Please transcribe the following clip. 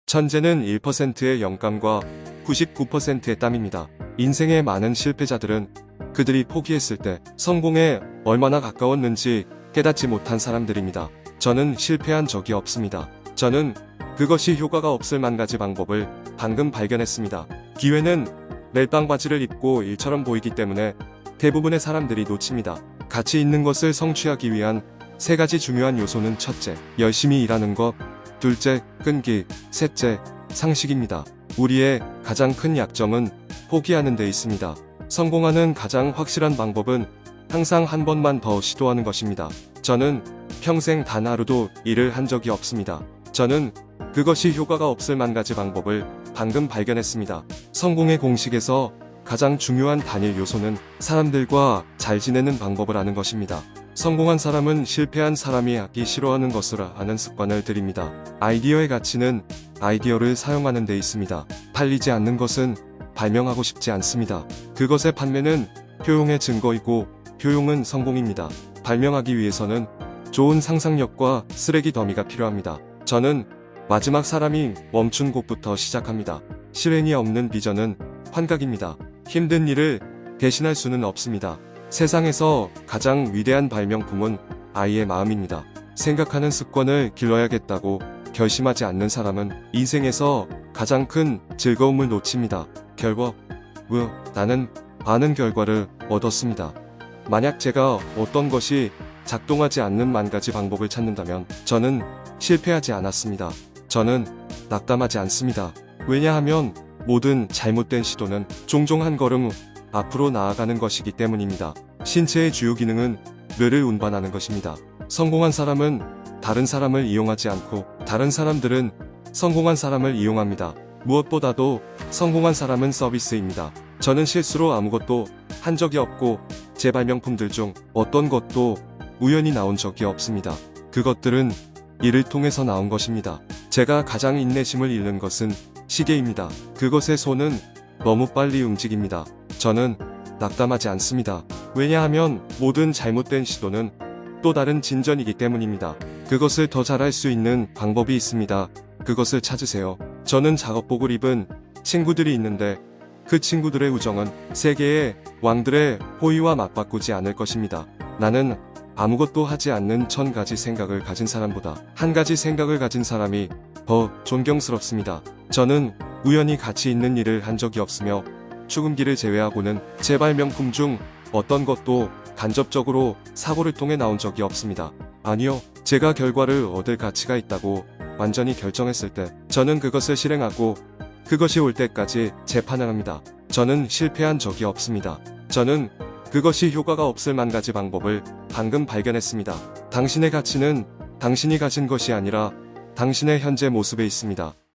천재는 1%의 영감과 99%의 땀입니다. 인생의 많은 실패자들은 그들이 포기했을 때 성공에 얼마나 가까웠는지 깨닫지 못한 사람들입니다. 저는 실패한 적이 없습니다. 저는 그것이 효과가 없을 만 가지 방법을 방금 발견했습니다. 기회는 멜빵 바지를 입고 일처럼 보이기 때문에 대부분의 사람들이 놓칩니다. 가치 있는 것을 성취하기 위한 3가지 중요한 요소는 첫째, 열심히 일하는 것, 둘째, 끈기, 셋째, 상식입니다. 우리의 가장 큰 약점은 포기하는 데 있습니다. 성공하는 가장 확실한 방법은 항상 한 번만 더 시도하는 것입니다. 저는 평생 단 하루도 일을 한 적이 없습니다. 저는 그것이 효과가 없을 만 가지 방법을 방금 발견했습니다. 성공의 공식에서 가장 중요한 단일 요소는 사람들과 잘 지내는 방법을 아는 것입니다. 성공한 사람은 실패한 사람이 하기 싫어하는 것을 아는 습관을 들입니다. 아이디어의 가치는 아이디어를 사용하는 데 있습니다. 팔리지 않는 것은 발명하고 싶지 않습니다. 그것의 판매는 효용의 증거이고 효용은 성공입니다. 발명하기 위해서는 좋은 상상력과 쓰레기 더미가 필요합니다. 저는 마지막 사람이 멈춘 곳부터 시작합니다. 실행이 없는 비전은 환각입니다. 힘든 일을 대신할 수는 없습니다. 세상에서 가장 위대한 발명품은 아이의 마음입니다. 생각하는 습관을 길러야겠다고 결심하지 않는 사람은 인생에서 가장 큰 즐거움을 놓칩니다. 나는 많은 결과를 얻었습니다. 만약 제가 어떤 것이 작동하지 않는 만 가지 방법을 찾는다면 저는 실패하지 않았습니다. 저는 낙담하지 않습니다. 왜냐하면 모든 잘못된 시도는 종종 한 걸음 앞으로 나아가는 것이기 때문입니다. 신체의 주요 기능은 뇌를 운반하는 것입니다. 성공한 사람은 다른 사람을 이용하지 않고 다른 사람들은 성공한 사람을 이용합니다. 무엇보다도 성공한 사람은 서비스입니다. 저는 실수로 아무것도 한 적이 없고 제 발명품들 중 어떤 것도 우연히 나온 적이 없습니다. 그것들은 일을 통해서 나온 것입니다. 제가 가장 인내심을 잃는 것은 시계입니다. 그것의 손은 너무 빨리 움직입니다. 저는 낙담하지 않습니다. 왜냐하면 모든 잘못된 시도는 또 다른 진전이기 때문입니다. 그것을 더 잘할 수 있는 방법이 있습니다. 그것을 찾으세요. 저는 작업복을 입은 친구들이 있는데 그 친구들의 우정은 세계의 왕들의 호의와 맞바꾸지 않을 것입니다. 나는 아무것도 하지 않는 1000가지 생각을 가진 사람보다 한 가지 생각을 가진 사람이 더 존경스럽습니다. 저는 우연히 가치 있는 일을 한 적이 없으며 출근기를 제외하고는 제 발명품 중 어떤 것도 간접적으로 사고를 통해 나온 적이 없습니다. 아니요, 제가 결과를 얻을 가치가 있다고 완전히 결정했을 때 저는 그것을 실행하고 그것이 올 때까지 재판을 합니다. 저는 실패한 적이 없습니다. 저는 그것이 효과가 없을 만 가지 방법을 방금 발견했습니다. 당신의 가치는 당신이 가진 것이 아니라 당신의 현재 모습에 있습니다.